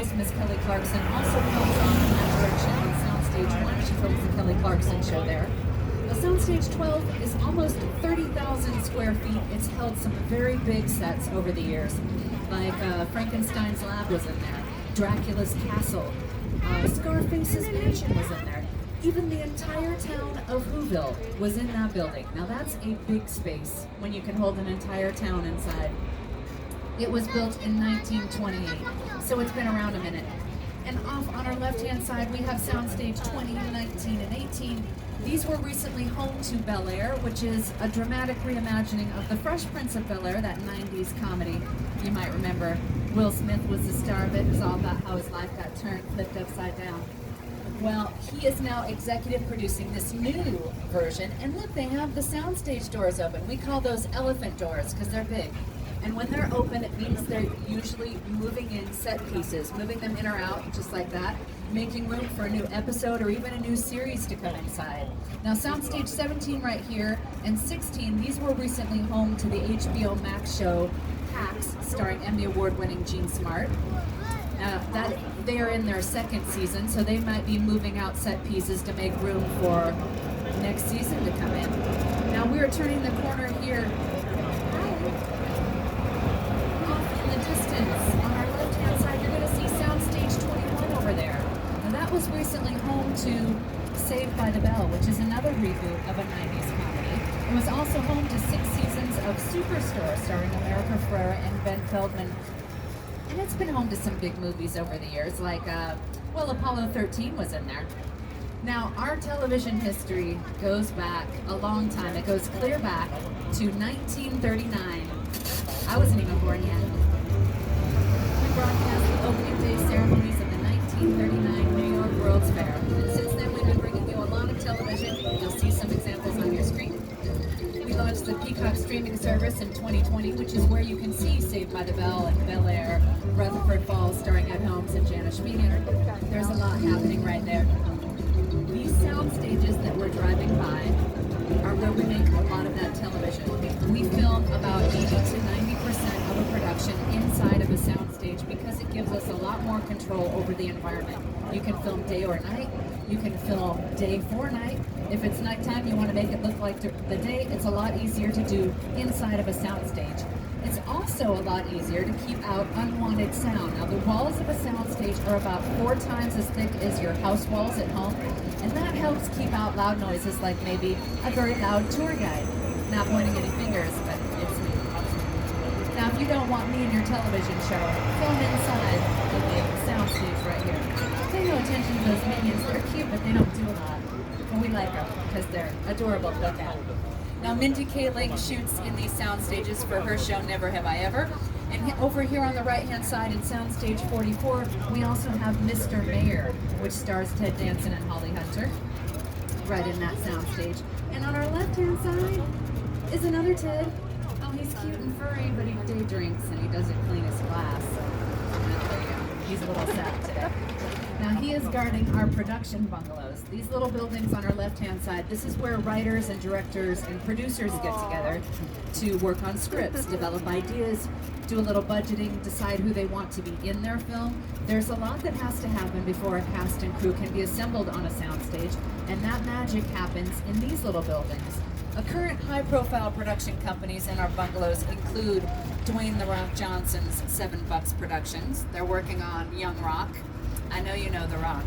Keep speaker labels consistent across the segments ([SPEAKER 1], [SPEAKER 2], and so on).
[SPEAKER 1] voice Miss Kelly Clarkson also comes on in that direction on Soundstage 1. She films the Kelly Clarkson show there. The Soundstage 12 is almost 30,000 square feet. It's held some very big sets over the years, like Frankenstein's Lab was in there, Dracula's Castle, Scarface's Mansion was in there. Even the entire town of Whoville was in that building. Now that's a big space when you can hold an entire town inside. It was built in 1928, so it's been around a minute. And off on our left-hand side, we have Soundstage 20, 19, and 18. These were recently home to Bel Air, which is a dramatic reimagining of The Fresh Prince of Bel Air, that 90s comedy. You might remember Will Smith was the star of it. It was all about how his life got turned, flipped upside down. Well, he is now executive producing this new version. And look, they have the soundstage doors open. We call those elephant doors because they're big. And when they're open, it means they're usually moving in set pieces, moving them in or out, just like that, making room for a new episode or even a new series to come inside. Now, Soundstage 17 right here and 16, these were recently home to the HBO Max show Hacks, starring Emmy Award-winning Jean Smart. They are in their second season, so they might be moving out set pieces to make room for next season to come in. Now, we are turning the corner here. On our left-hand side, you're going to see Soundstage 21 over there. Now that was recently home to Saved by the Bell, which is another reboot of a 90s comedy. It was also home to 6 seasons of Superstore, starring America Ferrera and Ben Feldman. And it's been home to some big movies over the years, like, Apollo 13 was in there. Now, our television history goes back a long time. It goes clear back to 1939. I wasn't even born yet. Broadcast the opening day ceremonies of the 1939 New York World's Fair. And since then, we've been bringing you a lot of television. You'll see some examples on your screen. We launched the Peacock streaming service in 2020, which is where you can see Saved by the Bell and Bel Air, Rutherford Falls, starring Ed Helms and Janice Schmieder. There's a lot happening right there. These sound stages that we're driving by are where we make a lot of that television. We film about 80 to 90% of a production inside of a soundstage because it gives us a lot more control over the environment. You can film day or night. You can film day for night. If it's nighttime, you want to make it look like the day. It's a lot easier to do inside of a soundstage. It's also a lot easier to keep out unwanted sound. Now, the walls of a soundstage are about 4 times as thick as your house walls at home, and that helps keep out loud noises like maybe a very loud tour guide. Not pointing any fingers, but it's me. Now, if you don't want me in your television show, film inside the soundstage right here. Pay no attention to those minions. They're cute, but they don't do a lot. But we like them because they're adorable to look at. Now, Mindy Kaling shoots in these sound stages for her show Never Have I Ever. And over here on the right-hand side in Soundstage 44, we also have Mr. Mayor, which stars Ted Danson and Holly Hunter, right in that soundstage. And on our left-hand side is another Ted. Oh, he's cute and furry, but he day drinks and he doesn't clean his glass. So, he's a little sad today. Now, he is guarding our production bungalows. These little buildings on our left-hand side, this is where writers and directors and producers get together to work on scripts, develop ideas, do a little budgeting, decide who they want to be in their film. There's a lot that has to happen before a cast and crew can be assembled on a soundstage, and that magic happens in these little buildings. Current high-profile production companies in our bungalows include Dwayne "The Rock" Johnson's 7 Bucks Productions. They're working on Young Rock. I know you know The Rock.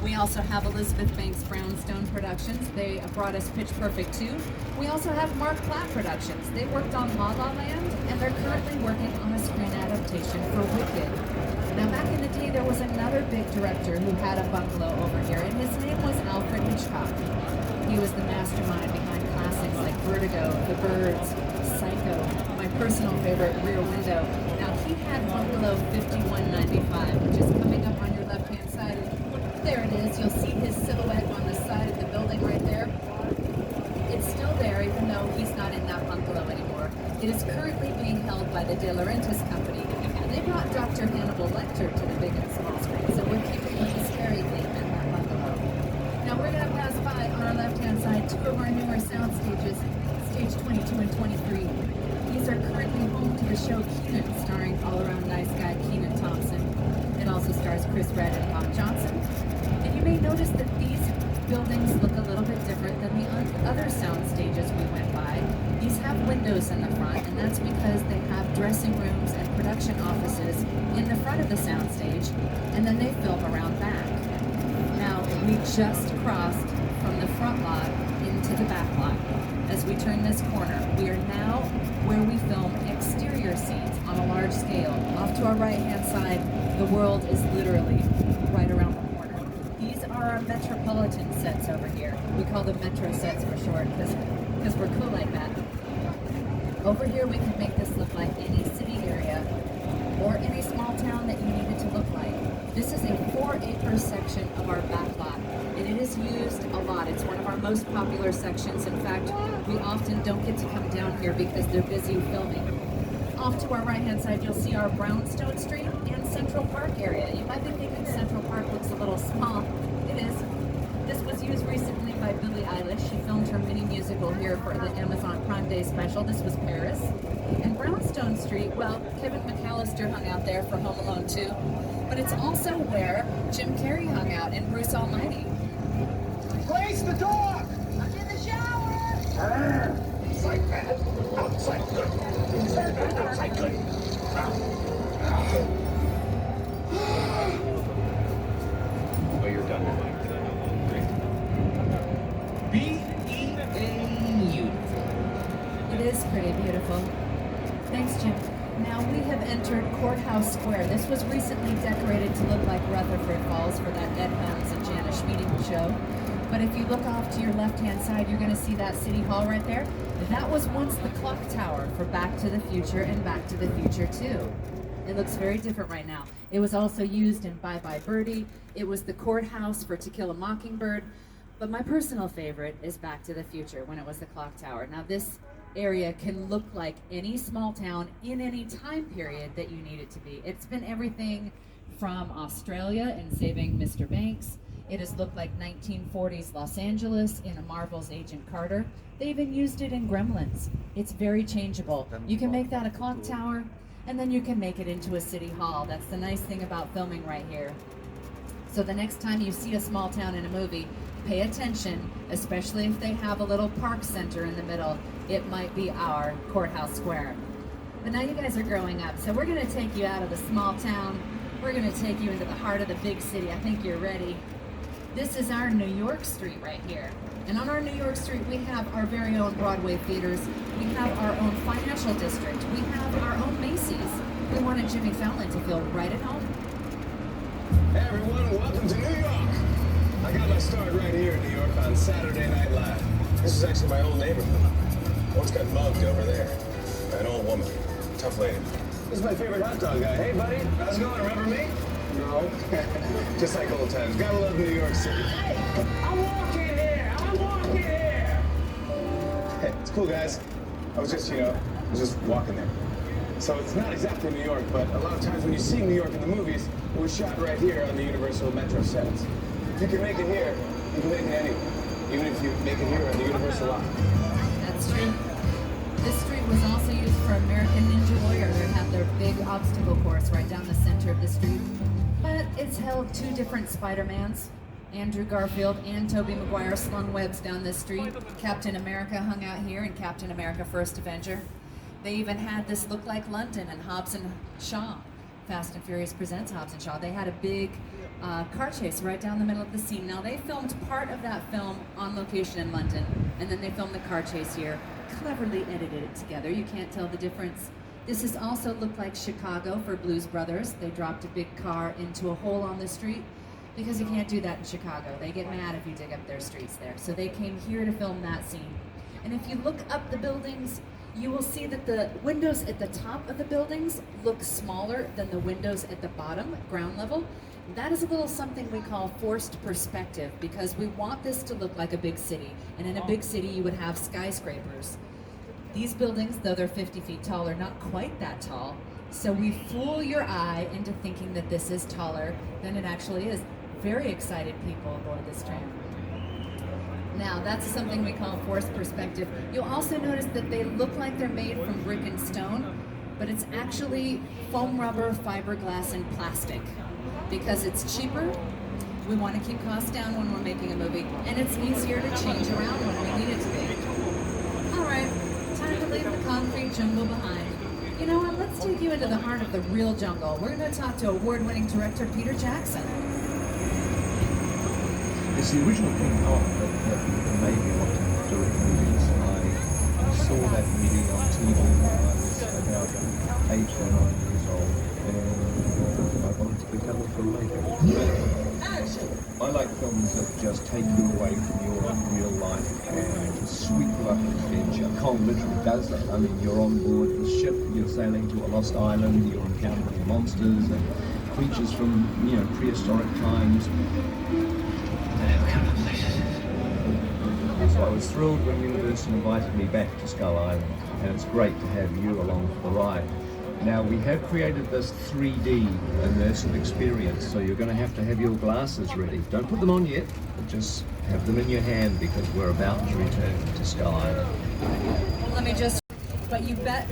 [SPEAKER 1] We also have Elizabeth Banks Brownstone Productions. They brought us Pitch Perfect 2. We also have Mark Platt Productions. They worked on La La Land, and they're currently working on a screen adaptation for Wicked. Now, back in the day, there was another big director who had a bungalow over here, and his name was Alfred Hitchcock. He was the mastermind behind classics like Vertigo, The Birds, Psycho, my personal favorite, Rear Window. Now, he had bungalow 5195, which is coming up on your left-hand side. There it is. You'll see his silhouette on the side of the building right there. It's still there, even though he's not in that bungalow anymore. It is currently being held by the De Laurentiis Company, and they brought Dr. Hannibal Lecter to the big and small screen, so we're keeping with the scary theme in that bungalow. Now, we're going to pass by on our left-hand side 2 of our newer sound stages, stage 22 and 23. These are currently home to the show Kenan, starring all-around nice guy Kenan Thompson. It also stars Chris Redd and Bob Johnson. And you may notice that these buildings look a little bit different than the other sound stages we went by. These have windows in the front, and that's because they have dressing rooms and production offices in the front of the sound stage, and then they film around back. Now, we just crossed from the front lot into the back lot. As we turn this corner, we are now where we film exterior scenes on a large scale. Off to our right-hand side, the world is literally right around the corner. These are our metropolitan sets over here. We call them metro sets for short because we're cool like that. Over here, we can make this look like any city area or any small town that you need it to look like. This is a 4-acre section of our back lot, and it is used a lot. It's one of our most popular sections. In fact, we often don't get to come down here because they're busy filming. Off to our right-hand side, you'll see our Brownstone Street and Central Park area. You might be thinking Central Park looks a little small. It is. This was used recently by Billie Eilish. She filmed her mini musical here for the Amazon Prime Day special. This was Paris. And Brownstone Street, well, Kevin McAllister hung out there for Home Alone 2. But it's also where Jim Carrey hung out in Bruce Almighty.
[SPEAKER 2] Place the dog!
[SPEAKER 3] I'm in the shower!
[SPEAKER 2] Inside bad, outside good. Inside bad, outside good.
[SPEAKER 4] Oh, you're done with mine. Great. Beautiful.
[SPEAKER 1] It is pretty beautiful. Thanks, Jim. Now we have entered Courthouse Square. This was recently decorated to look like Rutherford Falls for that Ed Helms and Jana Schmieding show. But if you look off to your left-hand side, you're going to see that City Hall right there. That was once the clock tower for Back to the Future and Back to the Future 2. It looks very different right now. It was also used in Bye Bye Birdie. It was the courthouse for To Kill a Mockingbird. But my personal favorite is Back to the Future when it was the clock tower. Now this area can look like any small town in any time period that you need it to be. It's been everything from Australia in Saving Mr. Banks. It has looked like 1940s Los Angeles in a Marvel's Agent Carter. They even used it in Gremlins. It's very changeable. You can make that a clock tower, and then you can make it into a city hall. That's the nice thing about filming right here. So the next time you see a small town in a movie, pay attention, especially if they have a little park center in the middle. It might be our Courthouse Square. But now you guys are growing up, so we're going to take you out of the small town. We're going to take you into the heart of the big city. I think you're ready. This is our New York Street right here. And on our New York Street, we have our very own Broadway theaters. We have our own financial district. We have our own Macy's. We wanted Jimmy Fallon to feel right at home.
[SPEAKER 2] Hey everyone, welcome to New York. I got my start right here in New York on Saturday Night Live. This is actually my old neighborhood. Once got mugged over there. An old woman. Tough lady. This is my favorite hot dog guy. Hey buddy, how's it going? Remember me? No. Just like old times. Gotta love New York City. Hey, I'm walking here! I'm walking here! Hey, it's cool guys. I was just walking there. So it's not exactly New York, but a lot of times when you see New York in the movies, it was shot right here on the Universal Metro sets. If you can make it here, you can make it anywhere. Even if you make it here on the Universal lot.
[SPEAKER 1] That's true. This street was also used for American Ninja Warrior, who had their big obstacle course right down the center of the street. But it's held two different Spider-Mans. Andrew Garfield and Tobey Maguire slung webs down this street. Captain America hung out here in Captain America First Avenger. They even had this look like London and Hobbs and Shaw. Fast and Furious Presents Hobbs and Shaw. They had a big car chase right down the middle of the scene. Now they filmed part of that film on location in London, and then they filmed the car chase here. Cleverly edited it together. You can't tell the difference. This has also looked like Chicago for Blues Brothers. They dropped a big car into a hole on the street because you can't do that in Chicago. They get mad if you dig up their streets there. So they came here to film that scene. And if you look up the buildings, you will see that the windows at the top of the buildings look smaller than the windows at the bottom, ground level. That is a little something we call forced perspective, because we want this to look like a big city. And in a big city, you would have skyscrapers. These buildings, though they're 50 feet tall, are not quite that tall. So we fool your eye into thinking that this is taller than it actually is. Very excited people aboard this train. Now, that's something we call forced perspective. You'll also notice that they look like they're made from brick and stone, but it's actually foam rubber, fiberglass, and plastic. Because it's cheaper, we want to keep costs down when we're making a movie, and it's easier to change around when we need it to be. Alright, time to leave the concrete jungle behind. You know what, let's take you into the heart of the real jungle. We're going to talk to award-winning director Peter Jackson.
[SPEAKER 5] It's the original King Kong that made me want to direct movies. I saw that movie on TV when I was about 8 or 9 years old, and I wanted to become a filmmaker. I like films that just take you away from your real life and sweep you up an adventure. Kong literally does that. I mean, you're on board the ship, you're sailing to a lost island, you're encountering monsters and creatures from, prehistoric times. So I was thrilled when Universal invited me back to Skull Island, and it's great to have you along for the ride. Now, we have created this 3D immersive experience, so you're going to have your glasses ready. Don't put them on yet, but just have them in your hand because we're about to return to Skull Island.
[SPEAKER 1] Let me just... But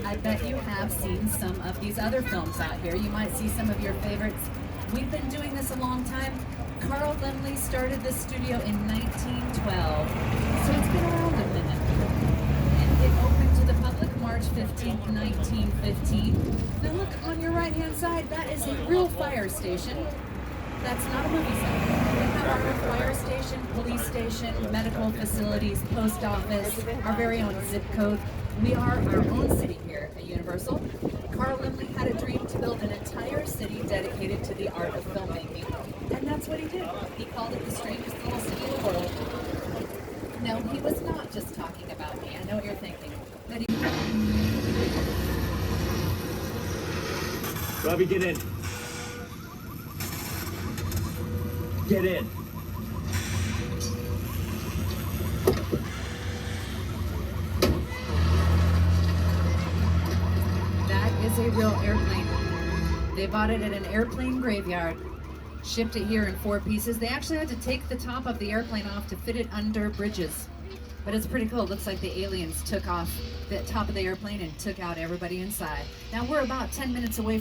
[SPEAKER 1] I bet you have seen some of these other films out here. You might see some of your favorites. We've been doing this a long time. Carl Laemmle started this studio in 1912, so it's been around a minute. And it opened to the public March 15th, 1915. Now look on your right-hand side, that is a real fire station. That's not a movie set. We have our own fire station, police station, medical facilities, post office, our very own zip code. We are our own city here at Universal. Carl Laemmle had a dream to build an entire city dedicated to the art of filmmaking. And that's what he did. He called it the strangest little city in the world. No, he was not just talking about me. I know what you're thinking. That he...
[SPEAKER 5] Robbie, get in. Get in.
[SPEAKER 1] That is a real airplane. They bought it at an airplane graveyard. Shipped it here in 4 pieces. They actually had to take the top of the airplane off to fit it under bridges. But it's pretty cool. It looks like the aliens took off the top of the airplane and took out everybody inside. Now we're about 10 minutes away from